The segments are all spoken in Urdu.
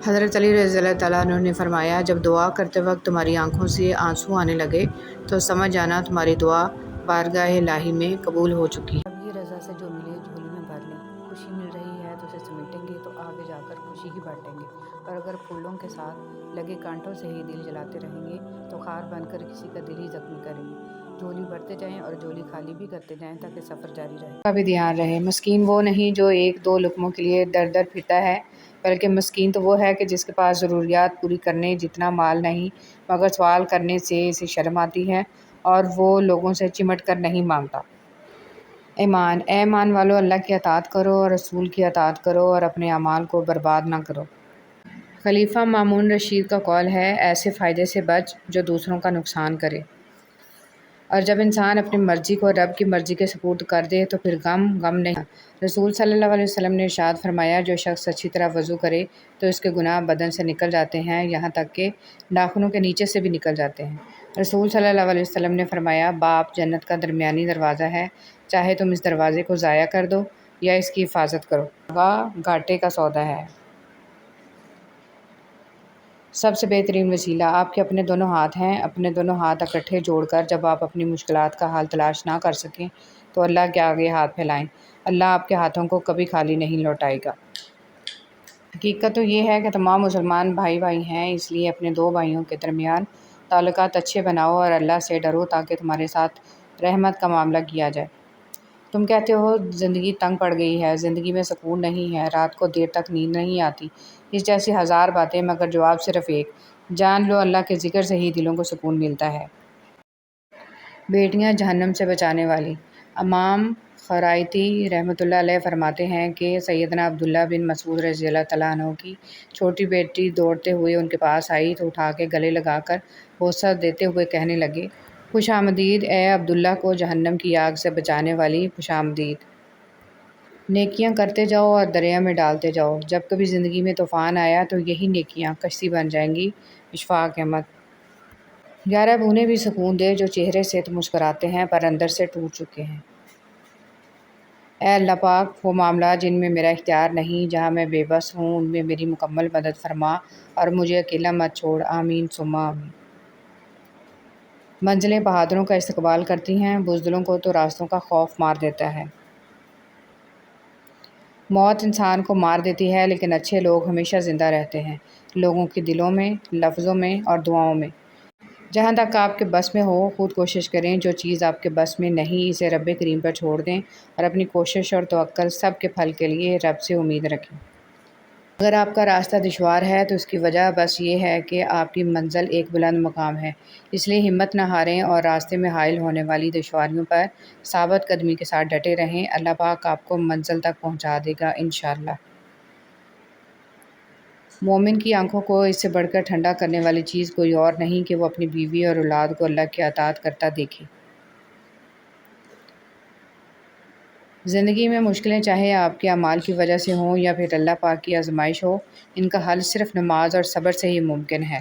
حضرت علی رضی اللہ تعالیٰ عنہ نے فرمایا، جب دعا کرتے وقت تمہاری آنکھوں سے آنسو آنے لگے تو سمجھ جانا تمہاری دعا بارگاہ الہی میں قبول ہو چکی ہے۔ اب یہ رضا سے جو ملے جھولی میں بھر لیں، خوشی مل رہی ہے تو اسے سمیٹیں گے تو آگے جا کر خوشی ہی بانٹیں گے، اور اگر پھولوں کے ساتھ لگے کانٹوں سے ہی دل جلاتے رہیں گے تو خار بن کر کسی کا دل ہی زخمی کریں گے۔ جھولی بھرتے جائیں اور جھولی خالی بھی کرتے جائیں تاکہ سفر جاری رہے۔ کا بھی دھیان رہے، مسکین وہ نہیں جو ایک دو لقموں کے لیے در در پھرتا ہے، بلکہ مسکین تو وہ ہے کہ جس کے پاس ضروریات پوری کرنے جتنا مال نہیں، مگر سوال کرنے سے اسے شرم آتی ہے اور وہ لوگوں سے چمٹ کر نہیں مانگتا۔ ایمان، اے ایمان والو، اللہ کی اطاعت کرو اور رسول کی اطاعت کرو اور اپنے اعمال کو برباد نہ کرو۔ خلیفہ مامون رشید کا قول ہے، ایسے فائدے سے بچ جو دوسروں کا نقصان کرے، اور جب انسان اپنی مرضی کو رب کی مرضی کے سپرد کر دے تو پھر غم نہیں۔ رسول صلی اللہ علیہ وسلم نے ارشاد فرمایا، جو شخص اچھی طرح وضو کرے تو اس کے گناہ بدن سے نکل جاتے ہیں، یہاں تک کہ ناخنوں کے نیچے سے بھی نکل جاتے ہیں۔ رسول صلی اللہ علیہ وسلم نے فرمایا، باپ جنت کا درمیانی دروازہ ہے، چاہے تم اس دروازے کو ضائع کر دو یا اس کی حفاظت کرو، گھاٹے کا سودا ہے۔ سب سے بہترین وسیلہ آپ کے اپنے دونوں ہاتھ ہیں۔ اپنے دونوں ہاتھ اکٹھے جوڑ کر جب آپ اپنی مشکلات کا حل تلاش نہ کر سکیں تو اللہ کے آگے ہاتھ پھیلائیں، اللہ آپ کے ہاتھوں کو کبھی خالی نہیں لوٹائے گا۔ حقیقت تو یہ ہے کہ تمام مسلمان بھائی بھائی ہیں، اس لیے اپنے دو بھائیوں کے درمیان تعلقات اچھے بناؤ اور اللہ سے ڈرو تاکہ تمہارے ساتھ رحمت کا معاملہ کیا جائے۔ تم کہتے ہو زندگی تنگ پڑ گئی ہے، زندگی میں سکون نہیں ہے، رات کو دیر تک نیند نہیں آتی، اس جیسی ہزار باتیں، مگر جواب صرف ایک، جان لو اللہ کے ذکر سے ہی دلوں کو سکون ملتا ہے۔ بیٹیاں جہنم سے بچانے والی۔ امام خرائطی رحمۃ اللہ علیہ فرماتے ہیں کہ سیدنا عبداللہ بن مسعود رضی اللہ تعالیٰ عنہ کی چھوٹی بیٹی دوڑتے ہوئے ان کے پاس آئی تو اٹھا کے گلے لگا کر بوسہ دیتے ہوئے کہنے لگے، خوش آمدید اے عبداللہ کو جہنم کی آگ سے بچانے والی، خوش آمدید۔ نیکیاں کرتے جاؤ اور دریا میں ڈالتے جاؤ، جب کبھی زندگی میں طوفان آیا تو یہی نیکیاں کشتی بن جائیں گی۔ اشفاق احمد۔ 11 اب انہیں بھی سکون دے جو چہرے سے تو مسکراتے ہیں پر اندر سے ٹوٹ چکے ہیں۔ اے اللہ پاک، وہ معاملات جن میں میرا اختیار نہیں، جہاں میں بے بس ہوں، ان میں میری مکمل مدد فرما اور مجھے اکیلا مت چھوڑ، آمین ثم آمین۔ منزلیں بہادروں کا استقبال کرتی ہیں، بزدلوں کو تو راستوں کا خوف مار دیتا ہے۔ موت انسان کو مار دیتی ہے لیکن اچھے لوگ ہمیشہ زندہ رہتے ہیں، لوگوں کے دلوں میں، لفظوں میں اور دعاؤں میں۔ جہاں تک آپ کے بس میں ہو خود کوشش کریں، جو چیز آپ کے بس میں نہیں اسے رب کریم پر چھوڑ دیں اور اپنی کوشش اور توکل سب کے پھل کے لیے رب سے امید رکھیں۔ اگر آپ کا راستہ دشوار ہے تو اس کی وجہ بس یہ ہے کہ آپ کی منزل ایک بلند مقام ہے، اس لیے ہمت نہ ہاریں اور راستے میں حائل ہونے والی دشواریوں پر ثابت قدمی کے ساتھ ڈٹے رہیں، اللہ پاک آپ کو منزل تک پہنچا دے گا انشاءاللہ۔ مومن کی آنکھوں کو اس سے بڑھ کر ٹھنڈا کرنے والی چیز کوئی اور نہیں کہ وہ اپنی بیوی اور اولاد کو اللہ کی اطاعت کرتا دیکھے۔ زندگی میں مشکلیں چاہے آپ کے اعمال کی وجہ سے ہوں یا پھر اللہ پاک کی آزمائش ہو، ان کا حل صرف نماز اور صبر سے ہی ممکن ہے۔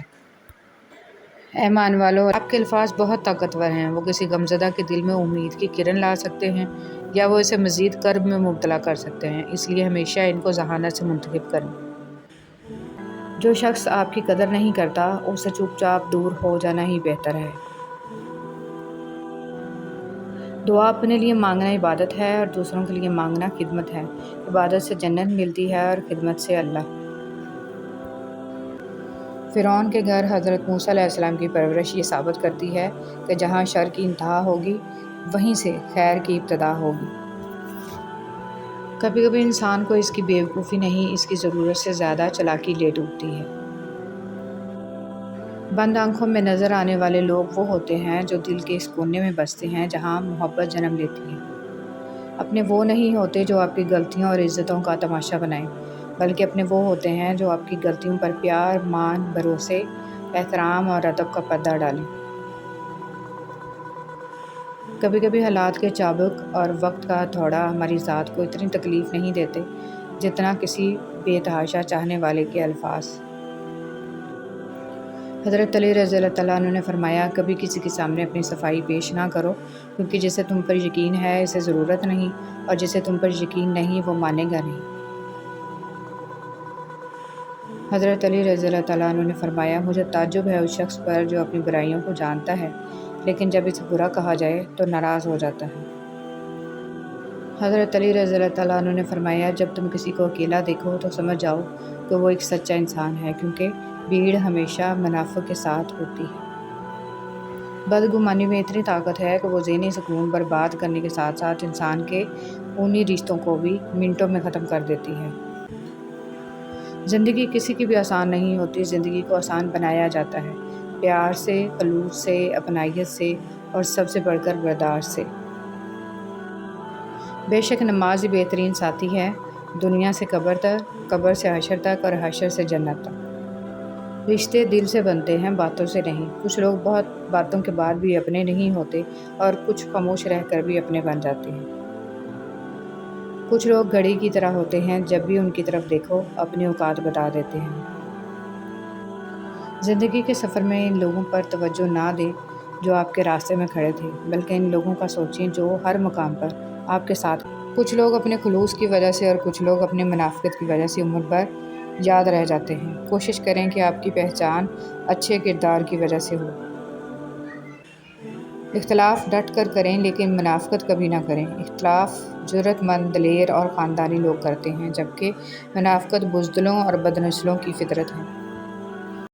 اے ایمان والو، آپ کے الفاظ بہت طاقتور ہیں، وہ کسی غمزدہ کے دل میں امید کی کرن لا سکتے ہیں یا وہ اسے مزید کرب میں مبتلا کر سکتے ہیں، اس لیے ہمیشہ ان کو ذہانت سے منتخب کریں۔ جو شخص آپ کی قدر نہیں کرتا اس سے چپ چاپ دور ہو جانا ہی بہتر ہے۔ دعا اپنے لیے مانگنا عبادت ہے اور دوسروں کے لیے مانگنا خدمت ہے۔ عبادت سے جنت ملتی ہے اور خدمت سے اللہ۔ فرعون کے گھر حضرت موسیٰ علیہ السلام کی پرورش یہ ثابت کرتی ہے کہ جہاں شر کی انتہا ہوگی وہیں سے خیر کی ابتدا ہوگی۔ کبھی کبھی انسان کو اس کی بیوقوفی نہیں، اس کی ضرورت سے زیادہ چالاکی لے ڈوبتی ہے۔ بند آنکھوں میں نظر آنے والے لوگ وہ ہوتے ہیں جو دل کے اس کونے میں بستے ہیں جہاں محبت جنم لیتی ہے۔ اپنے وہ نہیں ہوتے جو آپ کی غلطیوں اور عزتوں کا تماشا بنائیں، بلکہ اپنے وہ ہوتے ہیں جو آپ کی غلطیوں پر پیار، مان، بھروسے، احترام اور ادب کا پردہ ڈالیں۔ کبھی کبھی حالات کے چابک اور وقت کا تھوڑا ہماری ذات کو اتنی تکلیف نہیں دیتے جتنا کسی بے تحاشا چاہنے والے کے الفاظ۔ حضرت علی رضی اللہ تعالیٰ عنہ نے فرمایا، کبھی کسی کے سامنے اپنی صفائی پیش نہ کرو، کیونکہ جسے تم پر یقین ہے اسے ضرورت نہیں، اور جسے تم پر یقین نہیں وہ مانے گا نہیں۔ حضرت علی رضی اللہ تعالیٰ عنہ نے فرمایا، مجھے تعجب ہے اس شخص پر جو اپنی برائیوں کو جانتا ہے لیکن جب اسے برا کہا جائے تو ناراض ہو جاتا ہے۔ حضرت علی رضی اللہ تعالیٰ عنہ نے فرمایا، جب تم کسی کو اکیلا دیکھو تو سمجھ جاؤ کہ وہ ایک سچا انسان ہے، کیونکہ بھیڑ ہمیشہ منافع کے ساتھ ہوتی ہے۔ بدگمانی میں اتنی طاقت ہے کہ وہ ذہنی سکون برباد کرنے کے ساتھ ساتھ انسان کے خونی رشتوں کو بھی منٹوں میں ختم کر دیتی ہے۔ زندگی کسی کی بھی آسان نہیں ہوتی، زندگی کو آسان بنایا جاتا ہے پیار سے، خلوص سے، اپنائیت سے اور سب سے بڑھ کر برداشت سے۔ بے شک نماز ہی بہترین ساتھی ہے، دنیا سے قبر تک، قبر سے حشر تک اور حشر سے جنت تک۔ رشتے دل سے بنتے ہیں، باتوں سے نہیں۔ کچھ لوگ بہت باتوں کے بعد بھی اپنے نہیں ہوتے اور کچھ خاموش رہ کر بھی اپنے بن جاتے ہیں۔ کچھ لوگ گھڑی کی طرح ہوتے ہیں، جب بھی ان کی طرف دیکھو اپنی اوقات بتا دیتے ہیں۔ زندگی کے سفر میں ان لوگوں پر توجہ نہ دیں جو آپ کے راستے میں کھڑے تھے، بلکہ ان لوگوں کا سوچیں جو ہر مقام پر آپ کے ساتھ۔ کچھ لوگ اپنے خلوص کی وجہ سے اور کچھ لوگ اپنے منافقت کی وجہ سے عمر بھر یاد رہ جاتے ہیں۔ کوشش کریں کہ آپ کی پہچان اچھے کردار کی وجہ سے ہو۔ اختلاف ڈٹ کر کریں لیکن منافقت کبھی نہ کریں۔ اختلاف جرأت مند، دلیر اور خاندانی لوگ کرتے ہیں، جبکہ منافقت بزدلوں اور بدنسلوں کی فطرت ہے۔